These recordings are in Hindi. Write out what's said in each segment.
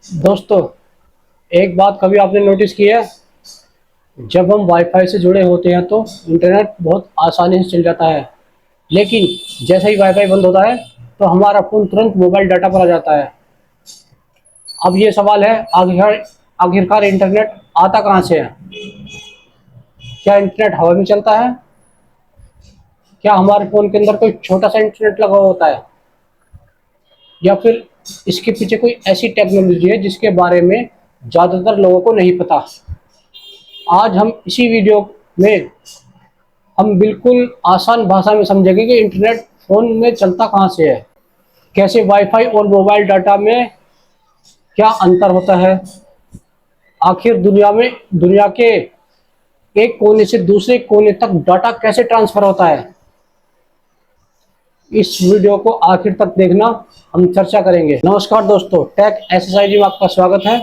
दोस्तों, एक बात कभी आपने नोटिस की है? जब हम वाईफाई से जुड़े होते हैं तो इंटरनेट बहुत आसानी से चल जाता है। लेकिन जैसे ही वाईफाई बंद होता है तो हमारा फ़ोन तुरंत मोबाइल डाटा पर आ जाता है। अब ये सवाल है, आखिरकार इंटरनेट आता कहाँ से है? क्या इंटरनेट हवा में चलता है? क्या हमारे फ़ोन के अंदर कोई छोटा सा इंटरनेट लगा हुआ होता है? या फिर इसके पीछे कोई ऐसी टेक्नोलॉजी है जिसके बारे में ज़्यादातर लोगों को नहीं पता? आज हम इसी वीडियो में हम बिल्कुल आसान भाषा में समझेंगे कि इंटरनेट फ़ोन में चलता कहाँ से है, कैसे वाईफाई और मोबाइल डाटा में क्या अंतर होता है, आखिर दुनिया के एक कोने से दूसरे कोने तक डाटा कैसे ट्रांसफ़र होता है। इस वीडियो को आखिर तक देखना, हम चर्चा करेंगे। नमस्कार दोस्तों, टेक एसएसआईजी में आपका स्वागत है।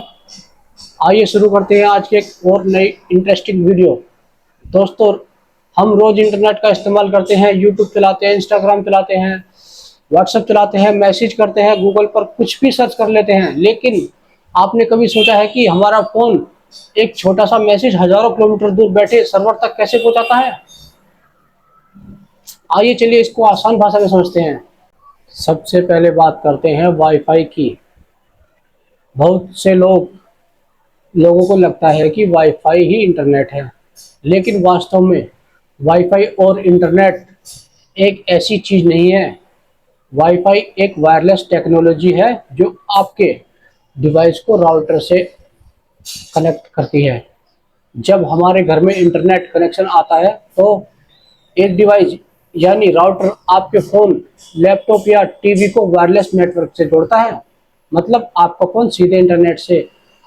आइए शुरू करते हैं आज के एक और नई इंटरेस्टिंग वीडियो। दोस्तों, हम रोज़ इंटरनेट का इस्तेमाल करते हैं, यूट्यूब चलाते हैं, इंस्टाग्राम चलाते हैं, व्हाट्सएप चलाते हैं, मैसेज करते हैं, गूगल पर कुछ भी सर्च कर लेते हैं। लेकिन आपने कभी सोचा है कि हमारा फ़ोन एक छोटा सा मैसेज हज़ारों किलोमीटर दूर बैठे सर्वर तक कैसे पहुंचाता है? आइए चलिए इसको आसान भाषा में समझते हैं। सबसे पहले बात करते हैं वाईफाई की। बहुत से लोगों को लगता है कि वाईफाई ही इंटरनेट है, लेकिन वास्तव में वाईफाई और इंटरनेट एक ऐसी चीज़ नहीं है। वाईफाई एक वायरलेस टेक्नोलॉजी है जो आपके डिवाइस को राउटर से कनेक्ट करती है। जब हमारे घर में इंटरनेट कनेक्शन आता है तो एक डिवाइस यानी राउटर आपके फ़ोन, लैपटॉप या टीवी को वायरलेस नेटवर्क से जोड़ता है। मतलब आपका फ़ोन सीधे इंटरनेट से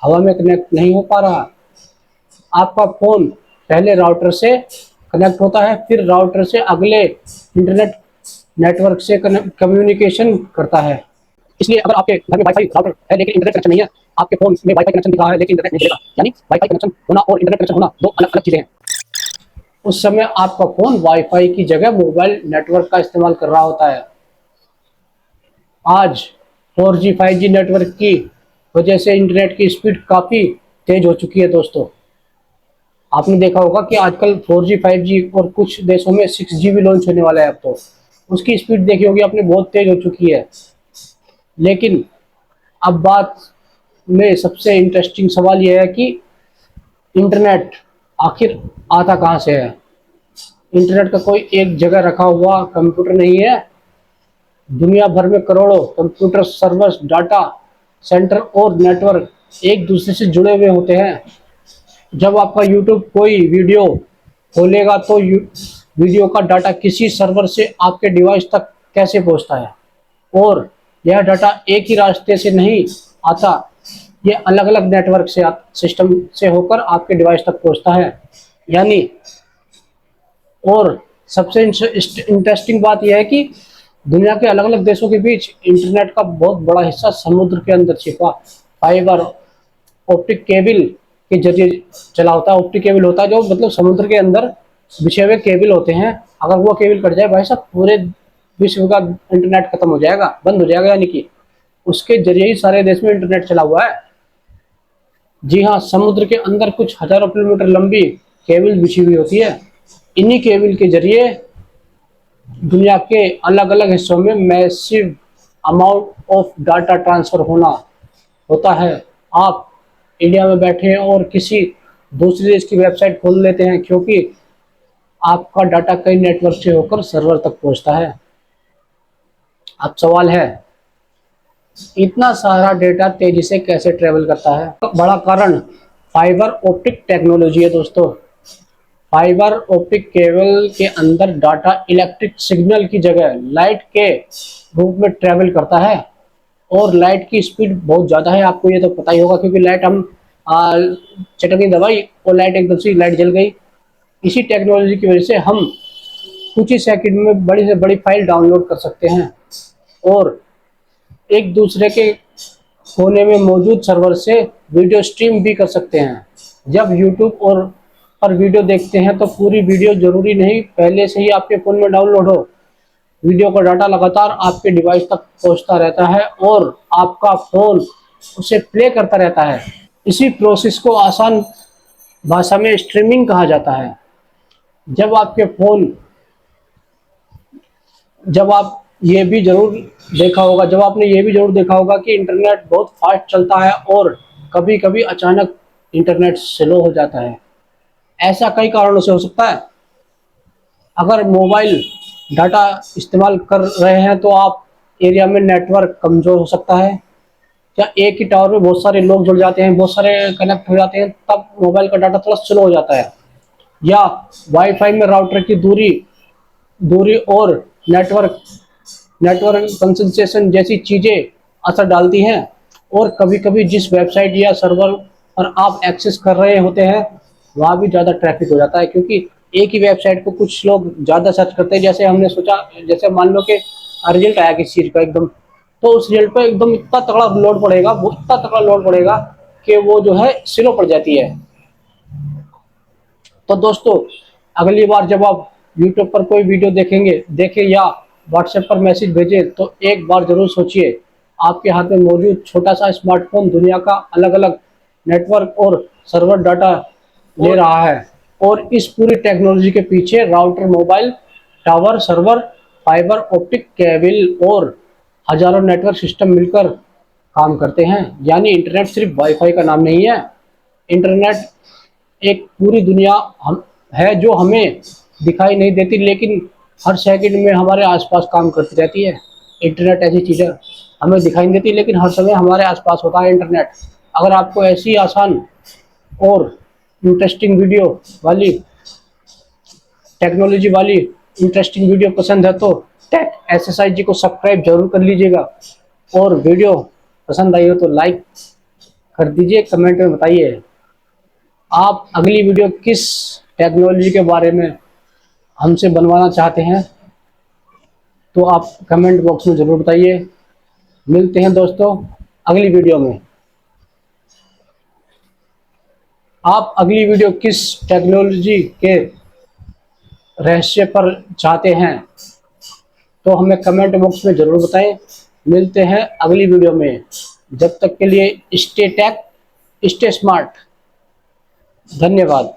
हवा में कनेक्ट नहीं हो पा रहा। आपका फ़ोन पहले राउटर से कनेक्ट होता है, फिर राउटर से अगले इंटरनेट नेटवर्क से कम्युनिकेशन करता है। इसलिए अगर आपके घर में वाईफाई राउटर है लेकिन इंटरनेट कनेक्शन नहीं है, आपके फ़ोन में वाईफाई कनेक्शन दिख रहा है लेकिन इंटरनेट नहीं चलेगा। यानी वाईफाई कनेक्शन होना और इंटरनेट कनेक्शन होना दो अलग-अलग चीज़ें हैं। उस समय आपका फ़ोन वाईफाई की जगह मोबाइल नेटवर्क का इस्तेमाल कर रहा होता है। आज 4G 5G नेटवर्क की वजह से इंटरनेट की स्पीड काफ़ी तेज़ हो चुकी है दोस्तों। आपने देखा होगा कि आजकल 4G 5G और कुछ देशों में 6G भी लॉन्च होने वाला है अब तो। उसकी स्पीड देखी होगी आपने, बहुत तेज़ हो चुकी है। लेकिन अब बात में सबसे इंटरेस्टिंग सवाल यह है कि इंटरनेट आखिर आता कहाँ से है? इंटरनेट का कोई एक जगह रखा हुआ कंप्यूटर नहीं है। दुनिया भर में करोड़ों कंप्यूटर सर्वर्स, डाटा सेंटर और नेटवर्क एक दूसरे से जुड़े हुए होते हैं। जब आपका यूट्यूब कोई वीडियो खोलेगा तो वीडियो का डाटा किसी सर्वर से आपके डिवाइस तक कैसे पहुंचता है? और यह डाटा एक ही रास्ते से नहीं आता, ये अलग अलग नेटवर्क से सिस्टम से होकर आपके डिवाइस तक पहुंचता है। यानी और सबसे इंटरेस्टिंग बात यह है कि दुनिया के अलग अलग देशों के बीच इंटरनेट का बहुत बड़ा हिस्सा समुद्र के अंदर छिपा फाइबर ऑप्टिक केबल के जरिए चला होता है। ऑप्टिक केबल होता है जो मतलब समुद्र के अंदर बिछे हुए केबल होते हैं। अगर वो केबल कट जाए भाई साहब, पूरे विश्व का इंटरनेट खत्म हो जाएगा, बंद हो जाएगा। यानी कि उसके जरिए ही सारे देश में इंटरनेट चला हुआ है। जी हाँ, समुद्र के अंदर कुछ हजारों किलोमीटर लंबी केबल बिछी हुई होती है। इन्हीं केबल के जरिए दुनिया के अलग अलग हिस्सों में massive amount of data transfer होता है। आप इंडिया में बैठे हैं और किसी दूसरे देश की वेबसाइट खोल लेते हैं क्योंकि आपका डाटा कई नेटवर्क से होकर सर्वर तक पहुंचता है। अब सवाल है, इतना सारा डेटा तेजी से कैसे ट्रेवल करता है? बड़ा कारण फाइबर ऑप्टिक टेक्नोलॉजी है दोस्तों। फाइबर ऑप्टिक केबल के अंदर डाटा इलेक्ट्रिक सिग्नल की जगह लाइट के रूप में ट्रेवल करता है और लाइट की स्पीड बहुत ज़्यादा है। आपको ये तो पता ही होगा क्योंकि लाइट हम चटनी दबाई और लाइट एकदम से लाइट जल गई। इसी टेक्नोलॉजी की वजह से हम कुछ ही सेकंड में बड़ी से बड़ी फाइल डाउनलोड कर सकते हैं और एक दूसरे के कोने में मौजूद सर्वर से वीडियो स्ट्रीम भी कर सकते हैं। जब यूट्यूब पर वीडियो देखते हैं तो पूरी वीडियो जरूरी नहीं पहले से ही आपके फ़ोन में डाउनलोड हो। वीडियो का डाटा लगातार आपके डिवाइस तक पहुंचता रहता है और आपका फ़ोन उसे प्ले करता रहता है। इसी प्रोसेस को आसान भाषा में स्ट्रीमिंग कहा जाता है। जब आपके फ़ोन जब आप ये भी ज़रूर देखा होगा जब आपने ये भी ज़रूर देखा होगा कि इंटरनेट बहुत फास्ट चलता है और कभी-कभी अचानक इंटरनेट स्लो हो जाता है। ऐसा कई कारणों से हो सकता है। अगर मोबाइल डाटा इस्तेमाल कर रहे हैं तो आप एरिया में नेटवर्क कमज़ोर हो सकता है, या एक ही टावर में बहुत सारे लोग जुड़ जाते हैं, बहुत सारे कनेक्ट हो जाते हैं, तब मोबाइल का डाटा थोड़ा स्लो हो जाता है। या वाईफाई में राउटर की दूरी दूरी और नेटवर्क नेटवर्क कंसंट्रेशन जैसी चीज़ें असर डालती हैं, और कभी-कभी जिस वेबसाइट या सर्वर पर आप एक्सेस कर रहे होते हैं, वहाँ भी ज़्यादा ट्रैफ़िक हो जाता है, क्योंकि एक ही वेबसाइट को कुछ लोग ज़्यादा सर्च करते हैं। जैसे हमने सोचा, जैसे मान लो कि रिज़ल्ट आया किसी चीज़ का एकदम, तो उस रिज़ल्ट पे एकदम इतना तगड़ा लोड पड़ेगा, वो इतना तगड़ा लोड पड़ेगा कि वो जो है स्लो पड़ जाती है। तो दोस्तों, अगली बार जब आप यूट्यूब पर कोई वीडियो देखें या व्हाट्सएप पर मैसेज भेजें, तो एक बार ज़रूर सोचिए, आपके हाथ में मौजूद छोटा सा स्मार्टफोन दुनिया का अलग-अलग नेटवर्क और सर्वर डाटा ले रहा है, और इस पूरी टेक्नोलॉजी के पीछे router, mobile tower, server, fibre optic cable और हजारों नेटवर्क सिस्टम मिलकर काम करते हैं। यानी इंटरनेट सिर्फ वाईफाई का नाम नहीं है। इंटरनेट एक पूरी दुनिया हम है जो हमें दिखाई नहीं देती, लेकिन हर सेकंड में हमारे आसपास काम करती रहती है। इंटरनेट ऐसी चीज़ है, हमें दिखाई नहीं देती, लेकिन हर समय हमारे आसपास होता है इंटरनेट। अगर आपको ऐसी आसान और इंटरेस्टिंग वीडियो वाली टेक्नोलॉजी वाली इंटरेस्टिंग वीडियो पसंद है तो टेक SSIG को सब्सक्राइब जरूर कर लीजिएगा, और वीडियो पसंद आई हो तो लाइक कर दीजिए, कमेंट में बताइए आप अगली वीडियो किस टेक्नोलॉजी के बारे में हमसे बनवाना चाहते हैं, तो आप कमेंट बॉक्स में ज़रूर बताइए। मिलते हैं दोस्तों अगली वीडियो में। आप अगली वीडियो किस टेक्नोलॉजी के रहस्य पर चाहते हैं, तो हमें कमेंट बॉक्स में ज़रूर बताएं। मिलते हैं अगली वीडियो में। जब तक के लिए स्टे टेक, स्टे स्मार्ट। धन्यवाद।